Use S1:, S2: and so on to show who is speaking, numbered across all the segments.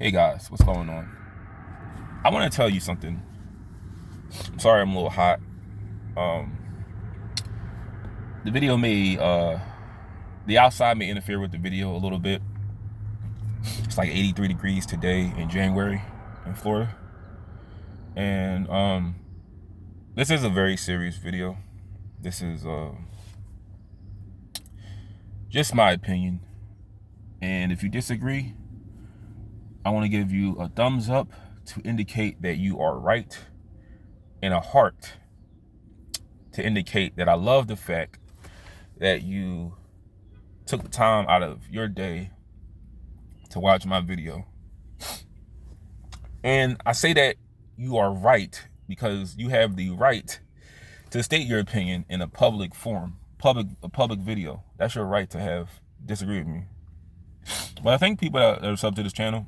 S1: Hey guys, what's going on? I want to tell you something. I'm sorry I'm a little hot. Um, the video the outside may interfere with the video a little bit. It's like 83 degrees today in January in Florida. And this is a very serious video. This is just my opinion. And if you disagree, I want to give you a thumbs up to indicate that you are right, and a heart to indicate that I love the fact that you took the time out of your day to watch my video. And I say that you are right because you have the right to state your opinion in a public forum, a public video. That's your right to have disagree with me. But I think people that are sub to this channel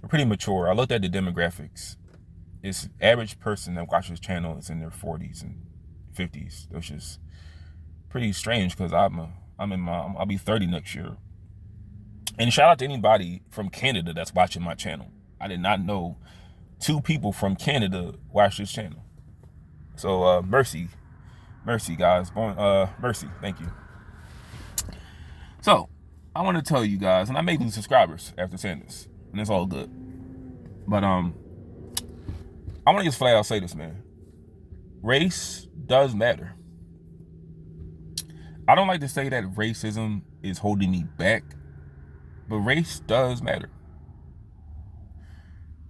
S1: are pretty mature. I looked at the demographics. It's average person that watches this channel is in their 40s and 50s, which is pretty strange because I'll be 30 next year. And shout out to anybody from Canada that's watching my channel. I did not know 2 people from Canada watch this channel. So mercy guys, mercy, thank you. So I want to tell you guys, and I may lose subscribers after saying this, and it's all good. But I want to just flat out say this, man. Race does matter. I don't like to say that racism is holding me back, but race does matter.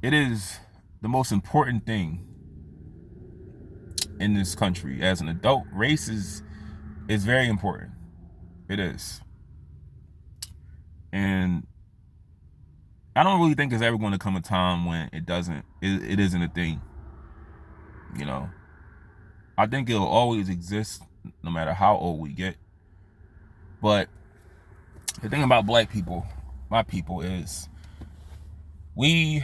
S1: It is the most important thing in this country. As an adult, race is very important. It is. And I don't really think there's ever going to come a time when it isn't a thing. You know, I think it'll always exist no matter how old we get. But the thing about black people, my people, is we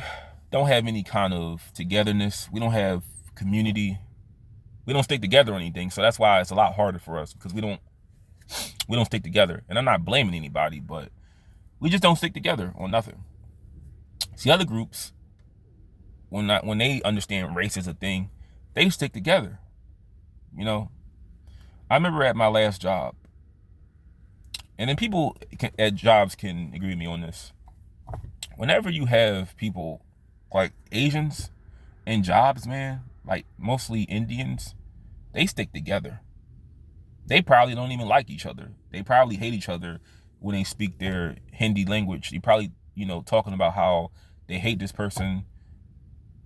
S1: don't have any kind of togetherness. We don't have community. We don't stick together on anything. So that's why it's a lot harder for us, because we don't stick together. And I'm not blaming anybody, but we just don't stick together on nothing. See, other groups, when they understand race is a thing, they stick together. You know, I remember at my last job, and then people at jobs can agree with me on this. Whenever you have people like Asians in jobs, man, like mostly Indians, they stick together. They probably don't even like each other. They probably hate each other when they speak their Hindi language. You probably, talking about how they hate this person,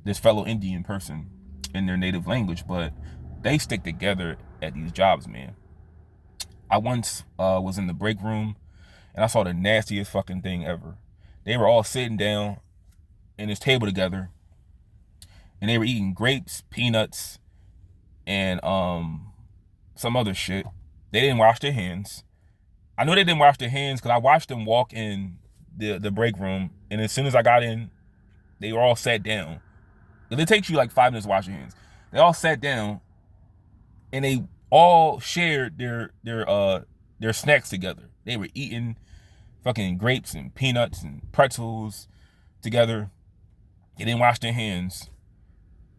S1: this fellow Indian person in their native language, but they stick together at these jobs, man. I once was in the break room and I saw the nastiest fucking thing ever. They were all sitting down in this table together and they were eating grapes, peanuts, and some other shit. They didn't wash their hands. I know they didn't wash their hands because I watched them walk in the break room, and as soon as I got in, they were all sat down. It takes you like 5 minutes to wash your hands. They all sat down and they all shared their snacks together. They were eating fucking grapes and peanuts and pretzels together. They didn't wash their hands.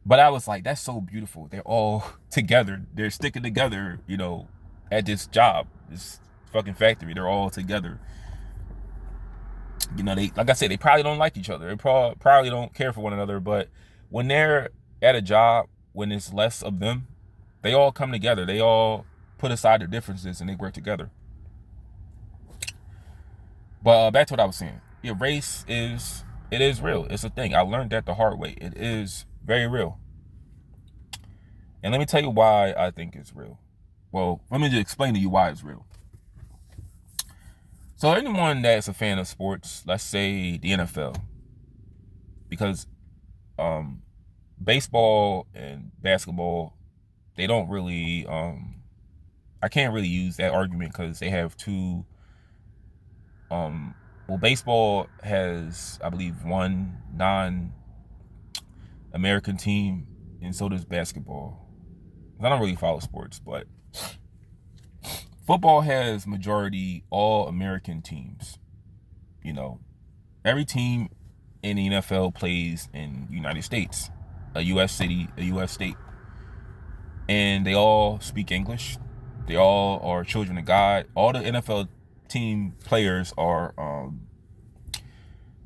S1: But I was like, that's so beautiful. They're all together. They're sticking together, at this job, this fucking factory. They're all together. They, like I said, they probably don't like each other. They probably don't care for one another. But when they're at a job, when it's less of them, they all come together. They all put aside their differences and they work together. But back to what I was saying. Yeah, race is real. It's a thing. I learned that the hard way. It is very real. And let me tell you why I think it's real. Well, let me just explain to you why it's real. So anyone that's a fan of sports, let's say the NFL, because baseball and basketball, they don't really, I can't really use that argument because they have two, well, baseball has, I believe, one non-American team, and so does basketball. I don't really follow sports, but football has majority all American teams. Every team and the NFL plays in the United States, a U.S. city, a U.S. state. And they all speak English. They all are children of God. All the NFL team players are,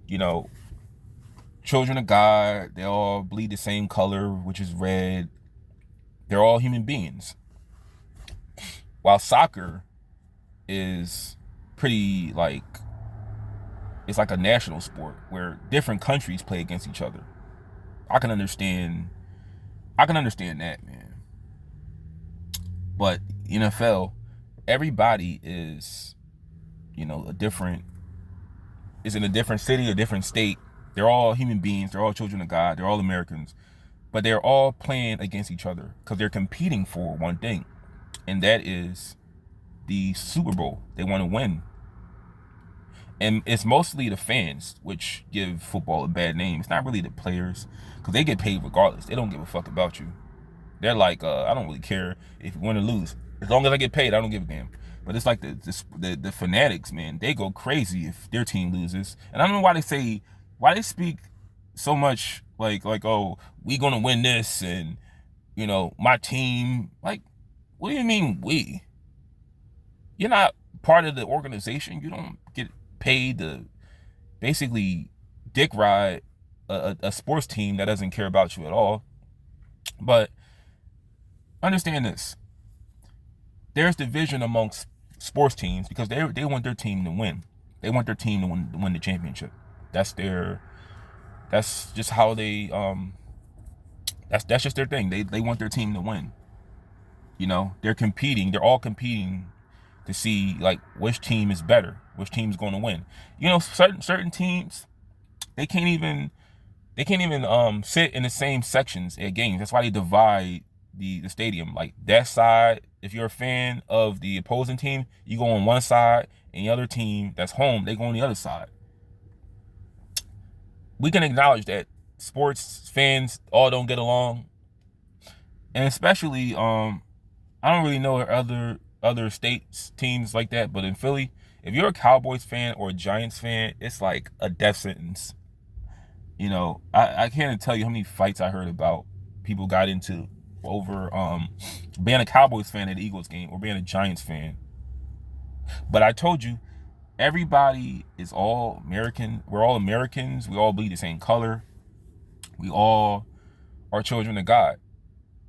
S1: you know, children of God. They all bleed the same color, which is red. They're all human beings. While soccer is pretty like, it's like a national sport where different countries play against each other. I can understand that, man. But NFL, everybody is, you know, is in a different city, a different state. They're all human beings. They're all children of God. They're all Americans. But they're all playing against each other because they're competing for one thing. And that is the Super Bowl. They want to win. And it's mostly the fans which give football a bad name. It's not really the players, because they get paid regardless. They don't give a fuck about you. They're like, I don't really care if you win or lose. As long as I get paid, I don't give a damn. But it's like the fanatics, man. They go crazy if their team loses. And I don't know why they speak so much like oh, we gonna win this, and you know, my team. Like, what do you mean we? You're not part of the organization. You don't get paid to basically dick ride a sports team that doesn't care about you at all. But understand this. There's division amongst sports teams because they want their team to win. They want their team to win the championship. That's just how they that's just their thing. They want their team to win. You know, they're all competing to see like which team is better, which team's going to win. You know, certain teams, they can't even sit in the same sections at games. That's why they divide the stadium. Like that side, if you're a fan of the opposing team, you go on one side, and the other team that's home, they go on the other side. We can acknowledge that sports fans all don't get along, and especially I don't really know other states teams like that, but in Philly, if you're a Cowboys fan or a Giants fan, it's like a death sentence. You know, I can't tell you how many fights I heard about people got into over being a Cowboys fan at the Eagles game or being a Giants fan. But I told you, everybody is all American. We're all Americans. We all bleed the same color. We all are children of God.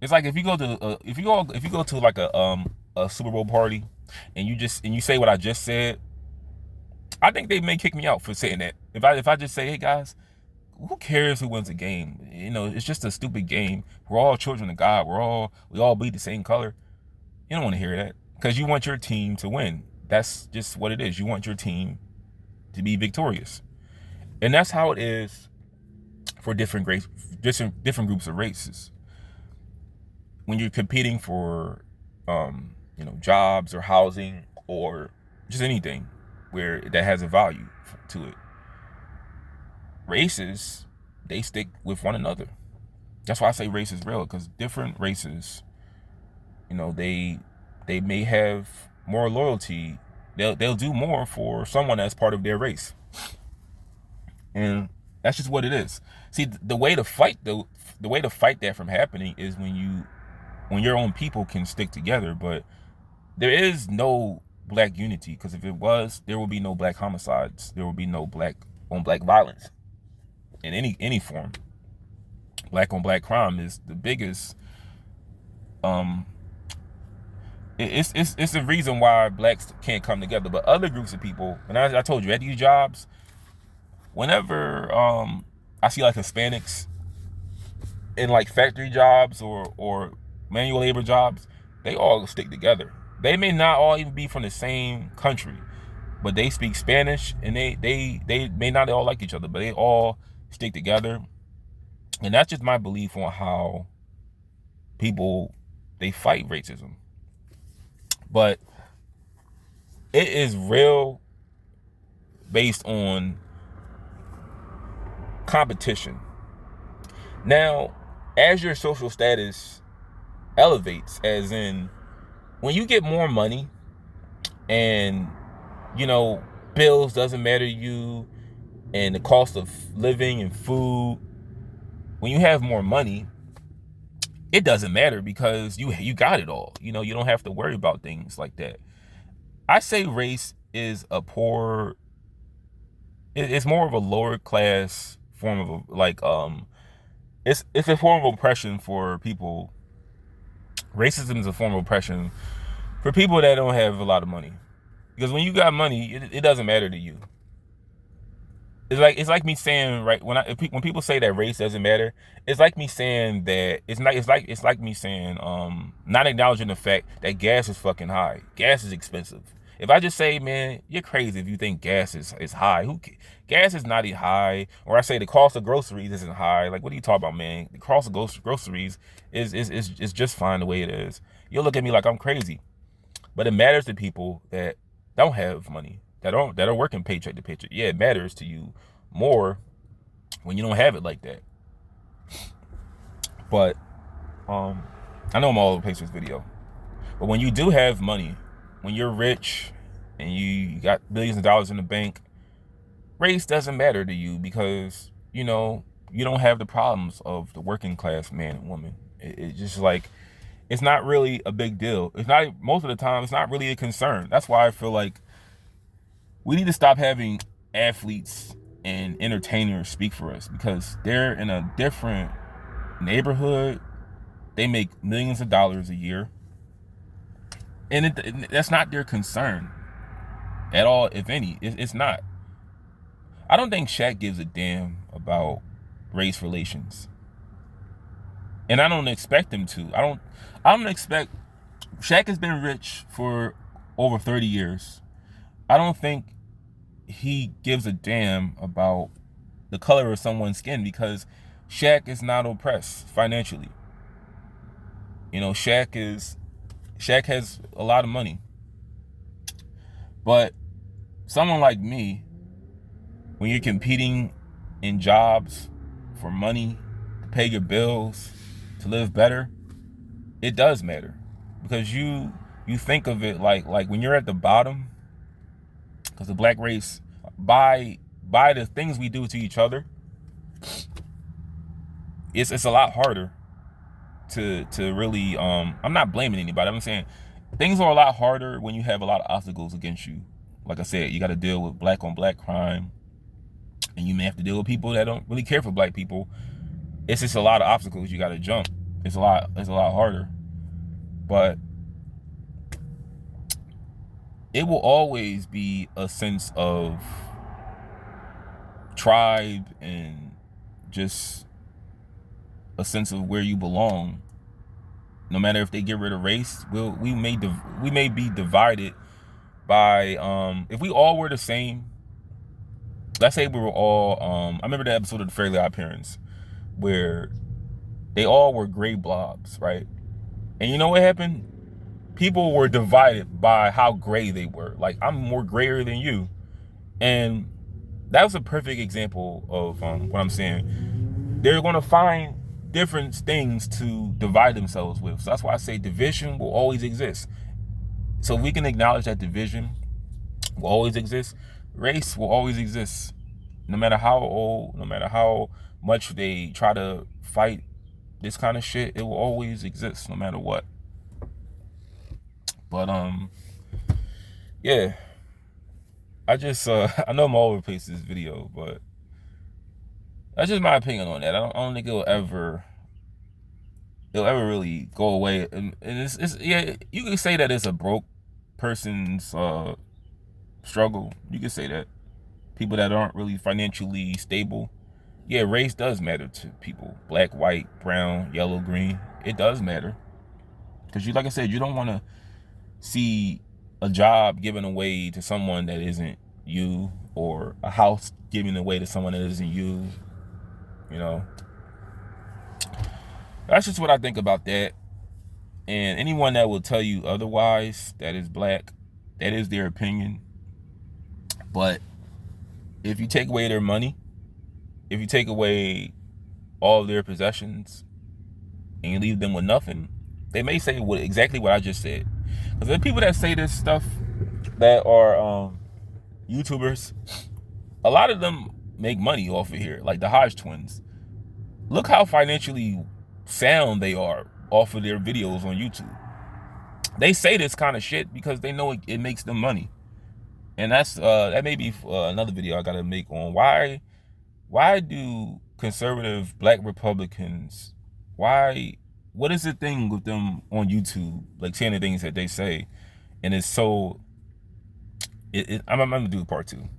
S1: It's like if you go to like a Super Bowl party and you say what I just said, I think they may kick me out for saying that. If I just say, hey guys, who cares who wins a game? You know, it's just a stupid game. We're all children of God. We all bleed the same color. You don't want to hear that because you want your team to win. That's just what it is. You want your team to be victorious, and that's how it is for different groups of races. When you're competing for, jobs or housing or just anything where that has a value to it, races, they stick with one another. That's why I say race is real, because different races, you know, they may have more loyalty. They'll do more for someone that's part of their race, and that's just what it is. See, the way to fight that from happening is when your own people can stick together. But there is no black unity, because if it was, there will be no black homicides. There will be no black on black violence in any form. Black on black crime is the biggest. It's the reason why blacks can't come together. But other groups of people, and I told you, at these jobs, whenever I see like Hispanics in like factory jobs or manual labor jobs, they all stick together. They may not all even be from the same country, but they speak Spanish, and they may not all like each other, but they all stick together. And that's just my belief on how people, they fight racism. But it is real based on competition. Now, as your social status elevates, as in when you get more money and, you know, bills doesn't matter to you, and the cost of living and food. When you have more money, it doesn't matter because you got it all. You know, you don't have to worry about things like that. I say race is a poor. It's more of a lower class form of it's a form of oppression for people. Racism is a form of oppression for people that don't have a lot of money. Because when you got money, it doesn't matter to you. It's like me saying, right, when people say that race doesn't matter, it's like me saying that it's like me saying not acknowledging the fact that gas is fucking high. Gas is expensive. If I just say, man, you're crazy if you think gas is high. Gas is not high. Or I say the cost of groceries isn't high. Like, what are you talking about, man? The cost of groceries is just fine the way it is. You'll look at me like I'm crazy. But it matters to people that don't have money, that are working paycheck to paycheck. Yeah, it matters to you more when you don't have it like that. But I know I'm all over the place with this video. But when you do have money, when you're rich and you got billions of dollars in the bank, race doesn't matter to you because, you know, you don't have the problems of the working class man and woman. It's just like, it's not really a big deal. It's not, most of the time, it's not really a concern. That's why I feel like we need to stop having athletes and entertainers speak for us because they're in a different neighborhood. They make millions of dollars a year. And that's not their concern at all, if any. It's not. I don't think Shaq gives a damn about race relations. And I don't expect him to. I don't expect. Shaq has been rich for over 30 years. I don't think he gives a damn about the color of someone's skin because Shaq is not oppressed financially. You know, Shaq has a lot of money. But someone like me, when you're competing in jobs for money, to pay your bills, to live better, it does matter. Because you think of it like when you're at the bottom, because the black race, by the things we do to each other, it's a lot harder to really I'm not blaming anybody. I'm saying things are a lot harder when you have a lot of obstacles against you. Like I said, you got to deal with black on black crime, and you may have to deal with people that don't really care for black people. It's just a lot of obstacles you got to jump. It's a lot harder. But it will always be a sense of tribe and just a sense of where you belong. No matter if they get rid of race, we may be divided by if we all were the same. Let's say we were all I remember the episode of the Fairly Odd Parents where they all were gray blobs, right? And you know what happened? People were divided by how gray they were. Like, I'm more grayer than you. And that was a perfect example of what I'm saying. They're going to find different things to divide themselves with. So that's why I say division will always exist. So if we can acknowledge that division will always exist, race will always exist. No matter how old, no matter how much they try to fight this kind of shit, it will always exist no matter what. But yeah, I just I know I'm all over the place in this video, but that's just my opinion on that. I don't think it'll ever really go away. And it's yeah, you can say that it's a broke person's struggle. You can say that. People that aren't really financially stable. Yeah, race does matter to people. Black, white, brown, yellow, green. It does matter. Because like I said, you don't want to see a job given away to someone that isn't you, or a house given away to someone that isn't you. You know, that's just what I think about that. And anyone that will tell you otherwise, that is black, that is their opinion. But if you take away their money, if you take away all of their possessions and you leave them with nothing, they may say exactly what I just said. Because the people that say this stuff that are YouTubers, a lot of them make money off of here, like the Hodge twins. Look how financially sound they are off of their videos on YouTube. They say this kind of shit because they know it makes them money. And that may be another video I gotta make on why do conservative black Republicans, what is the thing with them on YouTube, like saying the things that they say, and it's so I'm gonna do part 2.